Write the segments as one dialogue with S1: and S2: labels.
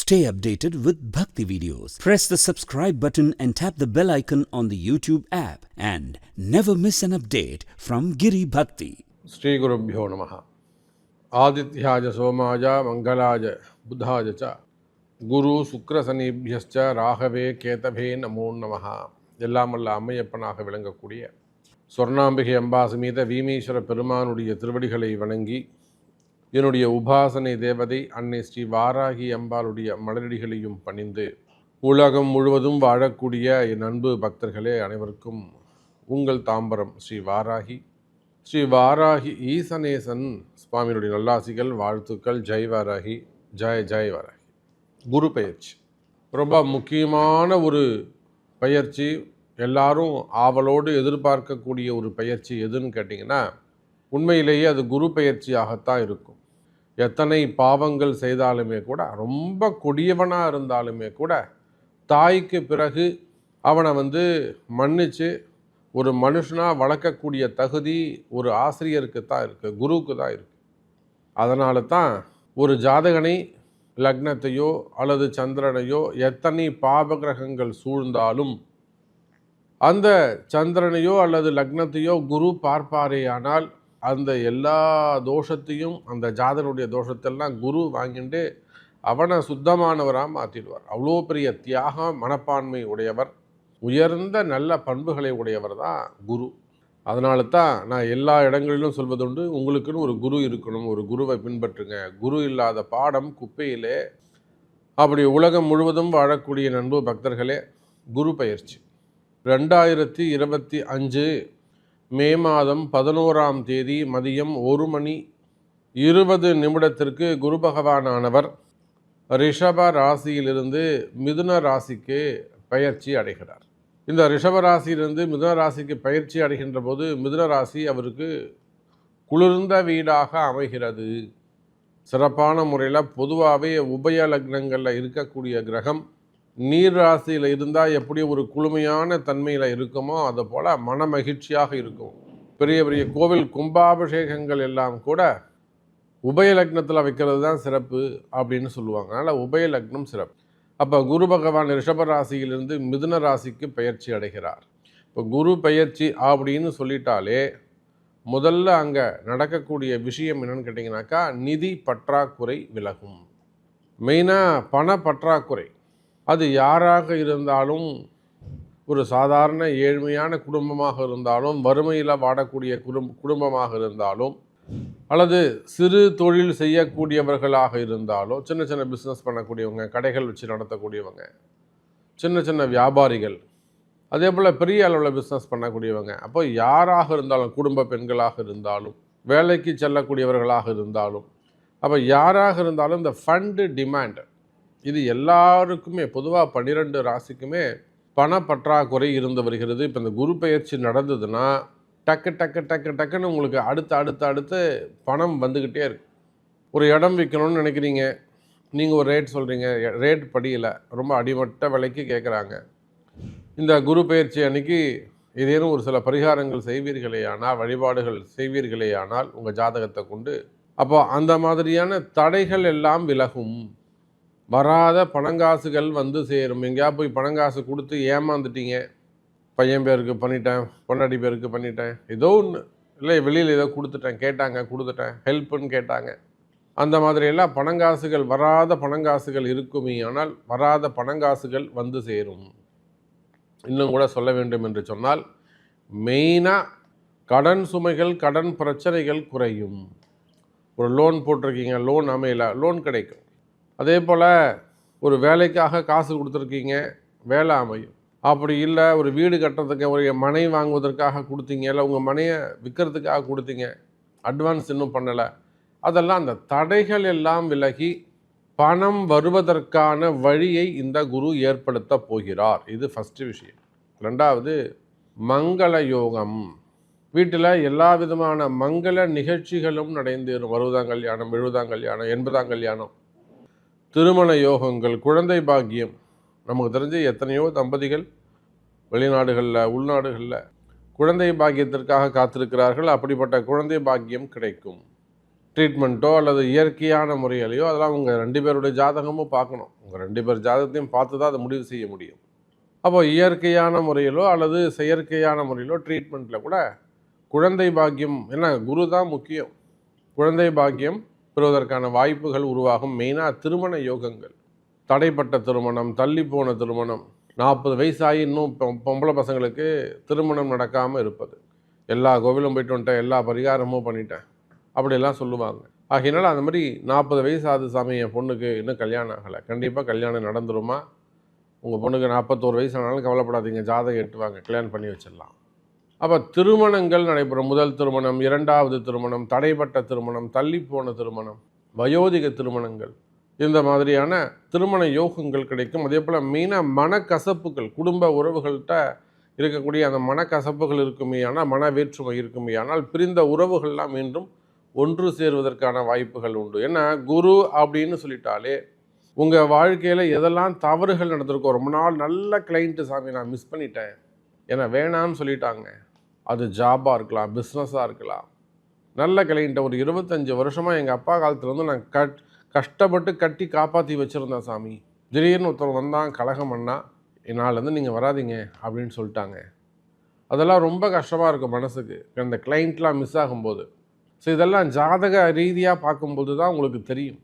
S1: Stay updated with Bhakti videos. Press the subscribe button and tap the bell icon on the YouTube app and never miss an update from Giri Bhakti.
S2: Sri Gurubhyo Namaha. Adityaja Somaja Mangalaja Buddhaja Cha Guru Sukra Sanibhyascha Rahave Ketave Namo Namaha. எல்லாமல்ல அம்மையப்பனாக விளங்கக்கூடிய சொர்ணாம்பிகை அம்பா சமேத வீமேஸ்வர பெருமானுடைய திருவடிகளை வணங்கி என்னுடைய உபாசனை தேவதை அன்னை ஸ்ரீ வாராகி அம்பாளுடைய மலரடிகளையும் பணிந்து உலகம் முழுவதும் வாழக்கூடிய என் அன்பு பக்தர்களே அனைவருக்கும் உங்கள் தாம்பரம் ஸ்ரீ வாராகி ஈசனேசன் சுவாமியுடைய நல்லாசிகள் வாழ்த்துக்கள். ஜெய் வாராகி, ஜெய் வாராகி. குரு பயிற்சி ரொம்ப முக்கியமான ஒரு பயிற்சி. எல்லாரும் ஆவலோடு எதிர்பார்க்கக்கூடிய ஒரு பயிற்சி எதுன்னு கேட்டிங்கன்னா உண்மையிலேயே அது குரு பயிற்சியாகத்தான் இருக்கும். எத்தனை பாவங்கள் செய்தாலுமே கூட, ரொம்ப கொடியவனாக இருந்தாலுமே கூட, தாய்க்கு பிறகு அவனை மன்னித்து ஒரு மனுஷனாக வளர்க்கக்கூடிய தகுதி ஒரு ஆசிரியருக்கு தான் இருக்குது, குருவுக்கு தான் இருக்குது. அதனால தான் ஒரு ஜாதகனை லக்னத்தையோ அல்லது சந்திரனையோ எத்தனை பாபகிரகங்கள் சூழ்ந்தாலும் அந்த சந்திரனையோ அல்லது லக்னத்தையோ குரு பார்ப்பாரேயானால் அந்த எல்லா தோஷத்தையும், அந்த ஜாதகனுடைய தோஷத்தெல்லாம் குரு வாங்கிட்டு அவனை சுத்தமானவராக மாற்றிடுவார். அவ்வளோ பெரிய தியாக மனப்பான்மை உடையவர், உயர்ந்த நல்ல பண்புகளை உடையவர் தான் குரு. அதனால தான் நான் எல்லா இடங்களிலும் சொல்வதுண்டு, உங்களுக்குன்னு ஒரு குரு இருக்கணும், ஒரு குருவை பின்பற்றுங்க. குரு இல்லாத பாடம் குப்பையிலே. அப்படி உலகம் முழுவதும் வாழக்கூடிய நண்பு பக்தர்களே, குரு பயிற்சி 2025 மே மாதம் 11ஆம் தேதி மதியம் 1:20 குரு பகவானானவர் ரிஷப ராசியிலிருந்து மிதுன ராசிக்கு பயிற்சி அடைகிறார். இந்த ரிஷப ராசியிலிருந்து மிதுன ராசிக்கு பயிற்சி அடைகின்ற போது மிதுன ராசி அவருக்கு குளிர்ந்த வீடாக அமைகிறது. சிறப்பான முறையில் பொதுவாகவே உபய லக்னங்களில் இருக்கக்கூடிய கிரகம் நீர் ராசியில் இருந்தால் எப்படி ஒரு குளுமையான தன்மையில் இருக்குமோ அது போல் மன மகிழ்ச்சியாக இருக்கும். பெரிய பெரிய கோவில் கும்பாபிஷேகங்கள் எல்லாம் கூட உபய லக்னத்தில் வைக்கிறது தான் சிறப்பு அப்படின்னு சொல்லுவாங்க. அதனால் உபய லக்னம் சிறப்பு. அப்போ குரு பகவான் ரிஷப ராசியிலிருந்து மிதுன ராசிக்கு பயிற்சி அடைகிறார். இப்போ குரு பயிற்சி அப்படின்னு சொல்லிட்டாலே முதல்ல அங்கே நடக்கக்கூடிய விஷயம் என்னன்னு கேட்டிங்கனாக்கா, நிதி பற்றாக்குறை விலகும். மெயினாக பண பற்றாக்குறை. அது யாராக இருந்தாலும், ஒரு சாதாரண ஏழ்மையான குடும்பமாக இருந்தாலும், வறுமையில் வாடக்கூடிய குடும்பமாக இருந்தாலும், அல்லது சிறு தொழில் செய்யக்கூடியவர்களாக இருந்தாலும், சின்ன சின்ன பிஸ்னஸ் பண்ணக்கூடியவங்க, கடைகள் வச்சு நடத்தக்கூடியவங்க, சின்ன சின்ன வியாபாரிகள், அதே போல் பெரிய அளவில் பிஸ்னஸ் பண்ணக்கூடியவங்க, அப்போ யாராக இருந்தாலும், குடும்ப பெண்களாக இருந்தாலும், வேலைக்கு செல்லக்கூடியவர்களாக இருந்தாலும், அப்போ யாராக இருந்தாலும் இந்த ஃபண்டு டிமாண்ட் இது எல்லாருக்குமே பொதுவாக 12 ராசிக்குமே பண பற்றாக்குறை இருந்து வருகிறது. இப்போ இந்த குரு பயிற்சி நடந்ததுன்னா டக்குன்னு உங்களுக்கு அடுத்து பணம் வந்துக்கிட்டே இருக்கு. ஒரு இடம் விற்கணும்னு நினைக்கிறீங்க, நீங்கள் ஒரு ரேட் சொல்கிறீங்க, ரேட் படியில் ரொம்ப அடிமட்ட விலைக்கு கேட்குறாங்க. இந்த குரு பயிற்சி அன்னைக்கு ஏதேனும் ஒரு சில பரிகாரங்கள் செய்வீர்களேயானால், வழிபாடுகள் செய்வீர்களேயானால் உங்கள் ஜாதகத்தை கொண்டு, அப்போ அந்த மாதிரியான தடைகள் எல்லாம் விலகும். வராத பணங்காசுகள் சேரும். எங்கேயா போய் பணங்காசு கொடுத்து ஏமாந்துட்டீங்க, பையன் பேருக்கு பண்ணிட்டேன், பொண்டாட்டி பேருக்கு பண்ணிட்டேன், ஏதோ ஒன்று இல்லை, வெளியில் ஏதோ கொடுத்துட்டேன், ஹெல்ப்புன்னு கேட்டாங்க, அந்த மாதிரியெல்லாம் பணங்காசுகள், வராத பணங்காசுகள் இருக்குமே. ஆனால் வராத பணங்காசுகள் சேரும். இன்னும் கூட சொல்ல வேண்டும் என்று சொன்னால், மெயினாக கடன் சுமைகள், கடன் பிரச்சனைகள் குறையும். ஒரு லோன் போட்டிருக்கீங்க, லோன் அமையல, லோன் கிடைக்கும். அதே போல் ஒரு வேலைக்காக காசு கொடுத்துருக்கீங்க, வேலை அமையும். அப்படி இல்லை, ஒரு வீடு கட்டுறதுக்கு, ஒரு மனை வாங்குவதற்காக கொடுத்தீங்க, இல்லை உங்கள் மனையை விற்கிறதுக்காக கொடுத்தீங்க, அட்வான்ஸ் இன்னும் பண்ணலை, அதெல்லாம் அந்த தடைகள் எல்லாம் விலகி பணம் வருவதற்கான வழியை இந்த குரு ஏற்படுத்த போகிறார். இது ஃபஸ்ட்டு விஷயம். ரெண்டாவது, மங்கள யோகம். வீட்டில் எல்லா விதமான மங்கள நிகழ்ச்சிகளும் நடந்தேறும். 60ஆம் கல்யாணம், 70ஆம் கல்யாணம், 80ஆம் கல்யாணம், திருமண யோகங்கள், குழந்தை பாக்கியம். நமக்கு தெரிஞ்ச எத்தனையோ தம்பதிகள் வெளிநாடுகளில், உள்நாடுகளில் குழந்தை பாக்கியத்திற்காக காத்திருக்கிறார்கள். அப்படிப்பட்ட குழந்தை பாக்கியம் கிடைக்கும். ட்ரீட்மெண்ட்டோ அல்லது இயற்கையான முறையிலையோ அதெல்லாம் உங்கள் 2 பேருடைய ஜாதகமும் பார்க்கணும். உங்கள் 2 பேர் ஜாதகத்தையும் பார்த்து தான் அதை முடிவு செய்ய முடியும். அப்போ இயற்கையான முறையிலோ அல்லது செயற்கையான முறையிலோ ட்ரீட்மெண்ட்டில் கூட குழந்தை பாக்கியம், ஏன்னா குரு தான் முக்கியம். குழந்தை பாக்கியம் பெறுவதற்கான வாய்ப்புகள் உருவாகும். மெயினாக திருமண யோகங்கள், தடைப்பட்ட திருமணம், தள்ளி போன திருமணம், 40 வயசாகி இன்னும் பொம்பளை பசங்களுக்கு திருமணம் நடக்காமல் இருப்பது, எல்லா கோவிலும் போயிட்டு வந்துட்டேன், எல்லா பரிகாரமும் பண்ணிட்டேன் அப்படிலாம் சொல்லுவாங்க. ஆகையினால அந்த மாதிரி 40 வயசு ஆகுது சாமி, என் பொண்ணுக்கு இன்னும் கல்யாணம் ஆகலை, கண்டிப்பாக கல்யாணம் நடந்துருமா? உங்கள் பொண்ணுக்கு 41 வயசு ஆனாலும் கவலைப்படாதீங்க, ஜாதகம் எட்டுவாங்க, கல்யாணம் பண்ணி வச்சிடலாம். அப்போ திருமணங்கள் நடைபெறும். முதல் திருமணம், 2வது திருமணம், தடைப்பட்ட திருமணம், தள்ளிப்போன திருமணம், வயோதிக திருமணங்கள், இந்த மாதிரியான திருமண யோகங்கள் கிடைக்கும். அதே போல் மெயினாக மனக்கசப்புகள், குடும்ப உறவுகள்கிட்ட இருக்கக்கூடிய அந்த மனக்கசப்புகள் இருக்குமே ஆனால், மன வேற்றுமை இருக்குமே ஆனால், பிரிந்த உறவுகள்லாம் மீண்டும் ஒன்று சேருவதற்கான வாய்ப்புகள் உண்டு. ஏன்னா குரு அப்படின்னு சொல்லிட்டாலே உங்கள் வாழ்க்கையில் எதெல்லாம் தவறுகள் நடந்திருக்கோ, ரொம்ப நாள் நல்ல கிளைண்ட்டு சாமி நான் மிஸ் பண்ணிட்டேன், ஏன்னா வேணான்னு சொல்லிட்டாங்க, அது ஜாபாக இருக்கலாம், பிஸ்னஸாக இருக்கலாம், நல்ல கிளைண்ட்டை ஒரு 25 வருஷமாக எங்கள் அப்பா காலத்துலேருந்து நான் கஷ்டப்பட்டு கட்டி காப்பாற்றி வச்சுருந்தேன் சாமி, திடீர்னு ஒருத்தர் வந்தான் கலகம் பண்ணா, என்னாலேருந்து நீங்கள் வராதிங்க அப்படின்னு சொல்லிட்டாங்க. அதெல்லாம் ரொம்ப கஷ்டமாக இருக்கும் மனசுக்கு, அந்த கிளைண்ட்லாம் மிஸ் ஆகும்போது. ஸோ இதெல்லாம் ஜாதக ரீதியாக பார்க்கும்போது தான் உங்களுக்கு தெரியும்.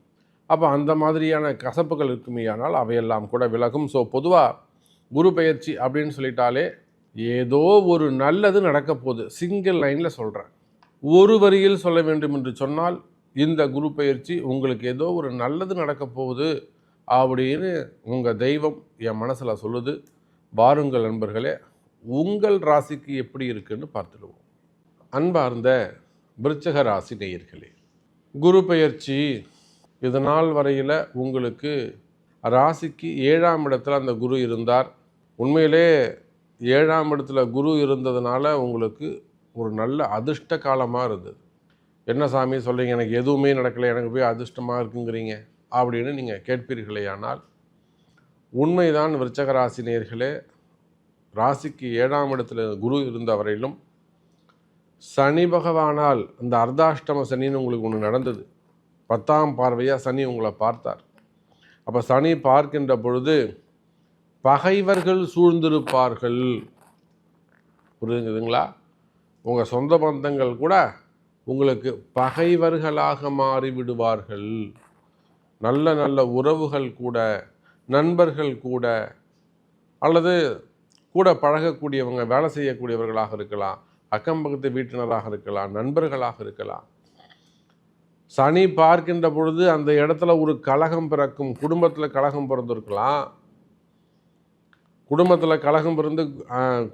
S2: அப்போ அந்த மாதிரியான கசப்புகள் இருக்குமே ஆனால் அவையெல்லாம் கூட விலகும். ஸோ பொதுவாக குரு பெயர்ச்சி அப்படின்னு சொல்லிட்டாலே ஏதோ ஒரு நல்லது நடக்க போகுது. சிங்கிள் லைனில் சொல்கிறேன், ஒரு வரியில் சொல்ல வேண்டும் என்று சொன்னால் இந்த குரு பெயர்ச்சி உங்களுக்கு ஏதோ ஒரு நல்லது நடக்க போகுது அப்படின்னு உங்கள் தெய்வம் என் மனசில் சொல்லுது. வாருங்கள் நண்பர்களே, உங்கள் ராசிக்கு எப்படி இருக்குன்னு பார்த்துடுவோம். அன்பார்ந்த விருச்சிக ராசி நேயர்களே, குரு பெயர்ச்சி இது நாள் வரையில் உங்களுக்கு ராசிக்கு 7ஆம் இடத்துல அந்த குரு இருந்தார். உண்மையிலே 7ஆம் இடத்துல குரு இருந்ததுனால உங்களுக்கு ஒரு நல்ல அதிர்ஷ்ட காலமாக இருந்தது. என்ன சாமி சொல்கிறீங்க, எனக்கு எதுவுமே நடக்கலை, எனக்கு போய் அதிர்ஷ்டமாக இருக்குங்கிறீங்க அப்படின்னு நீங்கள் கேட்பீர்களே. ஆனால் உண்மைதான் விருச்சிக ராசி நேயர்களே, ராசிக்கு 7ஆம் இடத்துல குரு இருந்த வரையிலும் சனி பகவானால் அந்த அர்த்தாஷ்டம சனின்னு உங்களுக்கு ஒன்று நடந்தது. 10ஆம் பார்வையாக சனி உங்களை பார்த்தார். அப்போ சனி பார்க்கின்ற பொழுது பகைவர்கள் சூழ்ந்திருப்பார்கள். புரியுதுங்களா? உங்கள் சொந்த பந்தங்கள் கூட உங்களுக்கு பகைவர்களாக மாறிவிடுவார்கள். நல்ல நல்ல உறவுகள் கூட, நண்பர்கள் கூட, அல்லது கூட பழகக்கூடியவங்க, வேலை செய்யக்கூடியவர்களாக இருக்கலாம், அக்கம் பக்கத்து வீட்டினராக இருக்கலாம், நண்பர்களாக இருக்கலாம். சனி பார்க்கின்ற பொழுது அந்த இடத்துல ஒரு கலகம் பிறக்கும். குடும்பத்தில் கலகம் பிறந்திருக்கலாம், குடும்பத்தில் கலகம் பிறந்து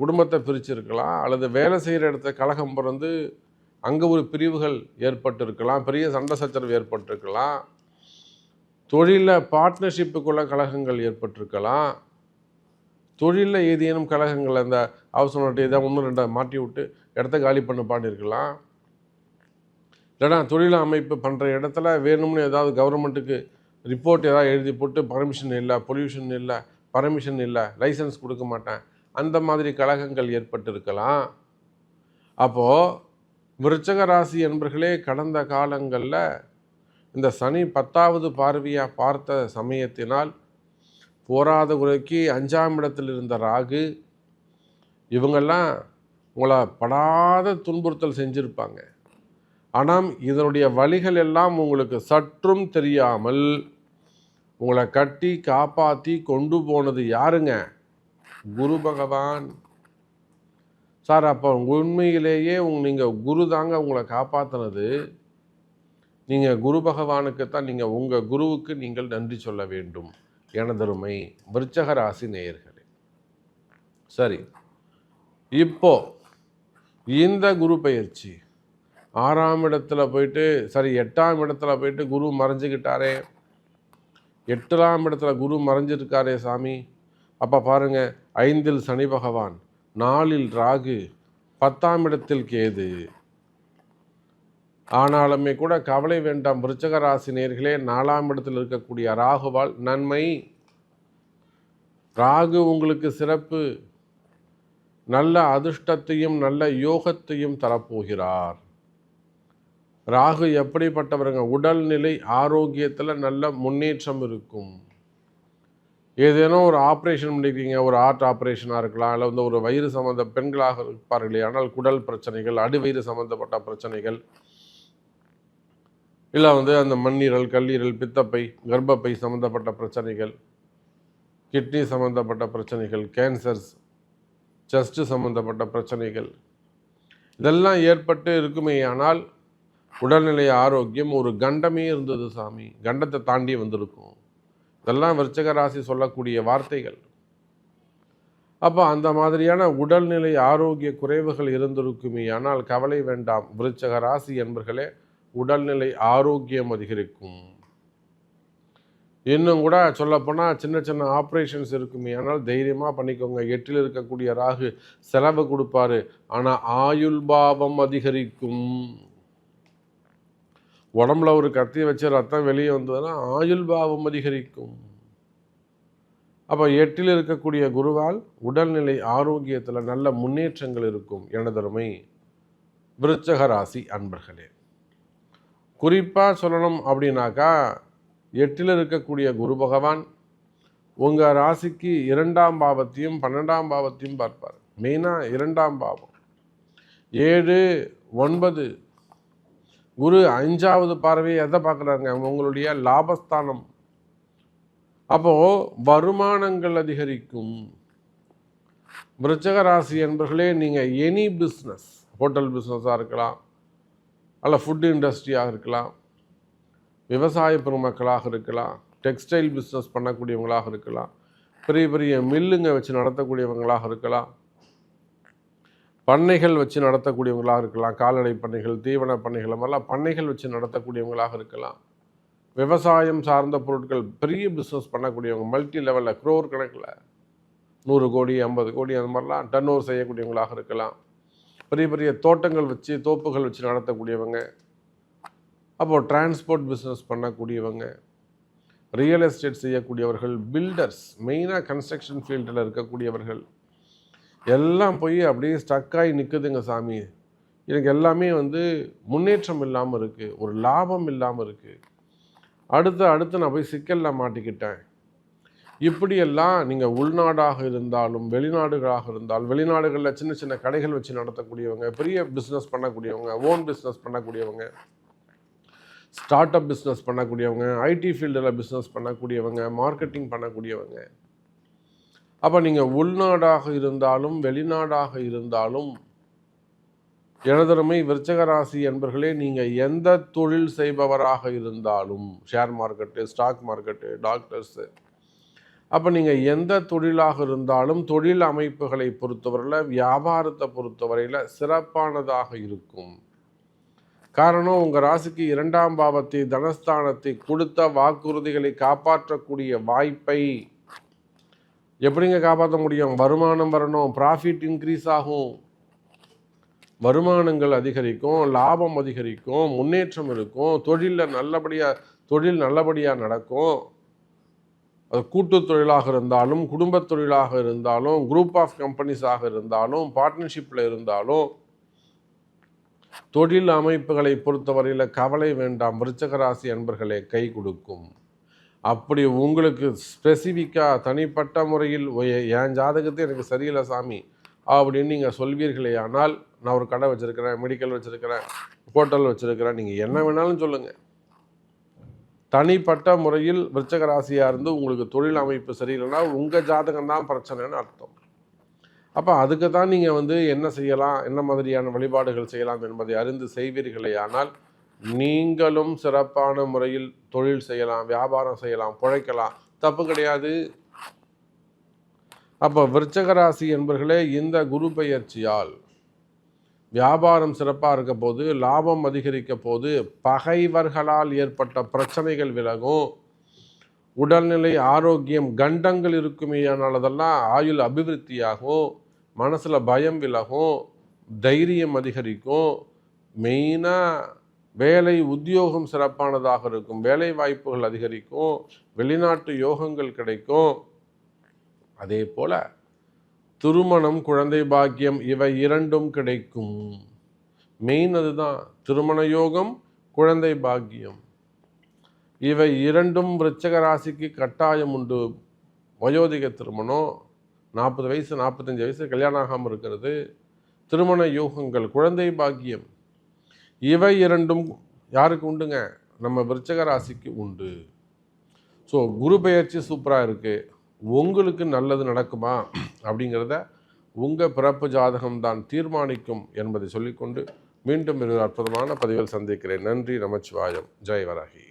S2: குடும்பத்தை பிரிச்சிருக்கலாம், அல்லது வேலை செய்கிற இடத்துல கலகம் பிறந்து அங்கே ஒரு பிரிவுகள் ஏற்பட்டிருக்கலாம், பெரிய சண்டை சச்சரவு ஏற்பட்டிருக்கலாம், தொழிலில் பார்ட்னர்ஷிப்புக்குள்ள கலகங்கள் ஏற்பட்டிருக்கலாம், தொழிலில் ஏதேனும் கலகங்கள், அந்த அவசரம் ஏதாவது 1-2 மாட்டி விட்டு இடத்த காலி பண்ண பாடிருக்கலாம். இல்லைனா தொழில் அமைப்பு பண்ணுற இடத்துல வேணும்னு ஏதாவது கவர்மெண்ட்டுக்கு ரிப்போர்ட் ஏதாவது எழுதி போட்டு பர்மிஷன் இல்லை, பொல்யூஷன் இல்லை, பர்மிஷன் இல்லை, லைசன்ஸ் கொடுக்க மாட்டேன், அந்த மாதிரி கலகங்கள் ஏற்பட்டிருக்கலாம். அப்போது விருச்சிக ராசி என்பர்களே, கடந்த காலங்களில் இந்த சனி 10வது பார்வையாக பார்த்த சமயத்தினால் போராத குறைக்கு 5ஆம் இடத்தில் இருந்த ராகு, இவங்கெல்லாம் உங்களை படாத துன்புறுத்தல் செஞ்சுருப்பாங்க. ஆனால் இதனுடைய வழிகள் எல்லாம் உங்களுக்கு சற்றும் தெரியாமல் உங்களை கட்டி காப்பாற்றி கொண்டு போனது யாருங்க? குரு பகவான். சார், அப்போ உண்மையிலேயே நீங்கள் குரு தாங்க உங்களை காப்பாற்றினது. நீங்கள் குரு பகவானுக்கு தான், நீங்கள் உங்கள் குருவுக்கு நீங்கள் நன்றி சொல்ல வேண்டும் எனதருமை விருச்சிக ராசி நேயர்களே. சரி, இப்போ இந்த குரு பெயர்ச்சி 6ஆம் இடத்துல போயிட்டு, சரி 8ஆம் இடத்துல போயிட்டு குரு மறைஞ்சிக்கிட்டாரே, 8ஆம் இடத்துல குரு மறைஞ்சிருக்காரே சாமி. அப்போ பாருங்க, 5இல் சனி பகவான், 4இல் ராகு, 10ஆம் இடத்தில் கேது. ஆனாலுமே கூட கவலை வேண்டாம் விருச்சிக ராசி நேயர்களே, 4ஆம் இடத்தில் இருக்கக்கூடிய ராகுவால் நன்மை. ராகு உங்களுக்கு சிறப்பு, நல்ல அதிர்ஷ்டத்தையும் நல்ல யோகத்தையும் தரப்போகிறார். ராகு எப்படிப்பட்டவருங்க? உடல்நிலை ஆரோக்கியத்தில் நல்ல முன்னேற்றம் இருக்கும். ஏதேனும் ஒரு ஆப்ரேஷன் பண்ணியிருக்கீங்க, ஒரு ஹார்ட் ஆப்ரேஷனாக இருக்கலாம், இல்லை வந்து ஒரு வயிறு சம்மந்த பெண்களாக இருப்பார்களே, ஆனால் குடல் பிரச்சனைகள், அடிவயிறு சம்மந்தப்பட்ட பிரச்சனைகள், இல்லை வந்து அந்த மண்ணீரல், கல்லீரல், பித்தப்பை, கர்ப்பப்பை சம்மந்தப்பட்ட பிரச்சனைகள், கிட்னி சம்மந்தப்பட்ட பிரச்சனைகள், கேன்சர்ஸ், செஸ்ட் சம்மந்தப்பட்ட பிரச்சனைகள், இதெல்லாம் ஏற்பட்டு இருக்குமே. ஆனால் உடல்நிலை ஆரோக்கியம், ஒரு கண்டமே இருந்தது சாமி, கண்டத்தை தாண்டி வந்திருக்கும். இதெல்லாம் விருச்சிக ராசி சொல்லக்கூடிய வார்த்தைகள். அப்போ அந்த மாதிரியான உடல்நிலை ஆரோக்கிய குறைவுகள் இருந்திருக்குமே. ஆனால் கவலை வேண்டாம் விருச்சிக ராசி என்பர்களே, உடல்நிலை ஆரோக்கியம் அதிகரிக்கும். இன்னும் கூட சொல்லப்போனால் சின்ன சின்ன ஆப்ரேஷன்ஸ் இருக்குமே, ஆனால் தைரியமாக பண்ணிக்கோங்க. 8ல் இருக்கக்கூடிய ராகு செலவு கொடுப்பாரு, ஆனால் ஆயுள் பாவம் அதிகரிக்கும். உடம்புல ஒரு கத்தி வச்சு ரத்தம் வெளியே வந்ததுன்னா ஆயுள் பாவம் அதிகரிக்கும். அப்போ 8ல் இருக்கக்கூடிய குருவால் உடல்நிலை ஆரோக்கியத்தில் நல்ல முன்னேற்றங்கள் இருக்கும். எனதருமை விருச்சிக ராசி அன்பர்களே, குறிப்பாக சொல்லணும் அப்படின்னாக்கா 8ல் இருக்கக்கூடிய குரு பகவான் உங்கள் ராசிக்கு 2ஆம் பாவத்தையும் 12ஆம் பாவத்தையும் பார்ப்பார். மெயினாக 2ஆம் பாவம் 7, 9. குரு 5வது பார்வையை எதை பார்க்குறாங்க? உங்களுடைய லாபஸ்தானம். அப்போது வருமானங்கள் அதிகரிக்கும். விருச்சிக ராசி என்பர்களே, நீங்கள் எனி பிஸ்னஸ், ஹோட்டல் பிஸ்னஸாக இருக்கலாம், அல்ல ஃபுட் இண்டஸ்ட்ரியாக இருக்கலாம், விவசாய பெருமக்களாக இருக்கலாம், டெக்ஸ்டைல் பிஸ்னஸ் பண்ணக்கூடியவங்களாக இருக்கலாம், பெரிய பெரிய மில்லுங்க வச்சு நடத்தக்கூடியவங்களாக இருக்கலாம், பண்ணைகள் வச்சு நடத்தக்கூடியவங்களாக இருக்கலாம், கால்நடை பண்ணைகள், தீவன பண்ணைகள், மாதிரிலாம் பண்ணைகள் வச்சு நடத்தக்கூடியவங்களாக இருக்கலாம், விவசாயம் சார்ந்த பொருட்கள் பெரிய பிஸ்னஸ் பண்ணக்கூடியவங்க, மல்டி லெவலில் க்ரோர் கணக்கில் 100 கோடி 50 கோடி அந்த மாதிரிலாம் டர்ன் ஓவர் செய்யக்கூடியவங்களாக இருக்கலாம், பெரிய பெரிய தோட்டங்கள் வச்சு தோப்புகள் வச்சு நடத்தக்கூடியவங்க, அப்போது டிரான்ஸ்போர்ட் பிஸ்னஸ் பண்ணக்கூடியவங்க, ரியல் எஸ்டேட் செய்யக்கூடியவர்கள், பில்டர்ஸ், மெயினாக கன்ஸ்ட்ரக்ஷன் ஃபீல்டில் இருக்கக்கூடியவர்கள் எல்லாம் போய் அப்படியே ஸ்டக்காகி நிற்குதுங்க சாமி. எனக்கு எல்லாமே வந்து முன்னேற்றம் இல்லாமல் இருக்குது, ஒரு லாபம் இல்லாமல் இருக்குது, அடுத்து நான் போய் சிக்கலில் மாட்டிக்கிட்டேன். இப்படியெல்லாம் நீங்கள் உள்நாடாக இருந்தாலும் வெளிநாடுகளாக இருந்தாலும், வெளிநாடுகளில் சின்ன சின்ன கடைகள் வச்சு நடத்தக்கூடியவங்க, பெரிய பிஸ்னஸ் பண்ணக்கூடியவங்க, ஓன் பிஸ்னஸ் பண்ணக்கூடியவங்க, ஸ்டார்ட் அப் பிஸ்னஸ் பண்ணக்கூடியவங்க, ஐடி ஃபீல்டில் பிஸ்னஸ் பண்ணக்கூடியவங்க, மார்க்கெட்டிங் பண்ணக்கூடியவங்க. அப்போ நீங்கள் உள்நாடாக இருந்தாலும் வெளிநாடாக இருந்தாலும், எனதருமை விருச்சிக ராசி என்பர்களே, நீங்கள் எந்த தொழில் செய்பவராக இருந்தாலும், share market, stock market, doctors, அப்போ நீங்கள் எந்த தொழிலாக இருந்தாலும் தொழில் அமைப்புகளை பொறுத்தவரையில், வியாபாரத்தை பொறுத்தவரையில் சிறப்பானதாக இருக்கும். காரணம், உங்கள் ராசிக்கு 2ஆம் பாவத்தை, தனஸ்தானத்தை கொடுத்த வாக்குறுதிகளை காப்பாற்றக்கூடிய வாய்ப்பை எப்படிங்க காப்பாற்ற முடியும்? வருமானம் வரணும், ப்ராஃபிட் இன்க்ரீஸ் ஆகும், வருமானங்கள் அதிகரிக்கும், லாபம் அதிகரிக்கும், முன்னேற்றம் இருக்கும், தொழில் நல்லபடியாக நடக்கும். அது கூட்டு தொழிலாக இருந்தாலும், குடும்ப தொழிலாக இருந்தாலும், குரூப் ஆஃப் கம்பெனிஸாக இருந்தாலும், பார்ட்னர்ஷிப்பில் இருந்தாலும், தொழில் அமைப்புகளை பொறுத்தவரையில் கவலை வேண்டாம் விருச்சிக ராசி அன்பர்களே, கை கொடுக்கும். அப்படி உங்களுக்கு ஸ்பெசிஃபிக்காக தனிப்பட்ட முறையில் என் ஜாதகத்தை எனக்கு சரியில்லை சாமி அப்படின்னு நீங்கள் சொல்வீர்களே, ஆனால் நான் ஒரு கடை வச்சுருக்கிறேன், மெடிக்கல் வச்சுருக்கிறேன், ஹோட்டல் வச்சுருக்கிறேன், நீங்கள் என்ன வேணாலும் சொல்லுங்கள், தனிப்பட்ட முறையில் விருச்சிக ராசியாக இருந்து உங்களுக்கு தொழில் அமைப்பு சரியில்லைன்னா உங்கள் ஜாதகம் தான் பிரச்சனைன்னு அர்த்தம். அப்போ அதுக்கு தான் நீங்கள் வந்து என்ன செய்யலாம், என்ன மாதிரியான வழிபாடுகள் செய்யலாம் என்பதை அறிந்து செய்வீர்களே, ஆனால் நீங்களும் சிறப்பான முறையில் தொழில் செய்யலாம், வியாபாரம் செய்யலாம், பிழைக்கலாம், தப்பு கிடையாது. அப்போ விருச்சிக ராசி என்பர்களே, இந்த குரு பெயர்ச்சியால் வியாபாரம் சிறப்பாக இருக்க போது, லாபம் அதிகரிக்க போது, பகைவர்களால் ஏற்பட்ட பிரச்சனைகள் விலகும், உடல்நிலை ஆரோக்கியம், கண்டங்கள் இருக்குமேயானால் அதெல்லாம் ஆயுள் அபிவிருத்தியாகும், மனசில் பயம் விலகும், தைரியம் அதிகரிக்கும், மெயினாக வேலை உத்தியோகம் சிறப்பானதாக இருக்கும், வேலை வாய்ப்புகள் அதிகரிக்கும், வெளிநாட்டு யோகங்கள் கிடைக்கும். அதே போல திருமணம், குழந்தை பாக்கியம், இவை இரண்டும் கிடைக்கும். மெயின் அதுதான், திருமண யோகம், குழந்தை பாக்கியம். இவை இரண்டும் விருச்சிக ராசிக்கு கட்டாயம் உண்டு. வயோதிக திருமணம், 40 வயசு 45 வயசு கல்யாணம் ஆகாமல் இருக்கிறது, திருமண யோகங்கள், குழந்தை பாக்கியம், இவை இரண்டும் யாருக்கு உண்டுங்க? நம்ம விருச்சிக ராசிக்கு உண்டு. ஸோ குரு பெயர்ச்சி சூப்பராக இருக்குது. உங்களுக்கு நல்லது நடக்குமா அப்படிங்கிறத உங்கள் பிறப்பு ஜாதகம்தான் தீர்மானிக்கும் என்பதை சொல்லிக்கொண்டு மீண்டும் ஒரு அற்புதமான பதிவில் சந்திக்கிறேன். நன்றி. நமச்சிவாயம். ஜெய் வராகி.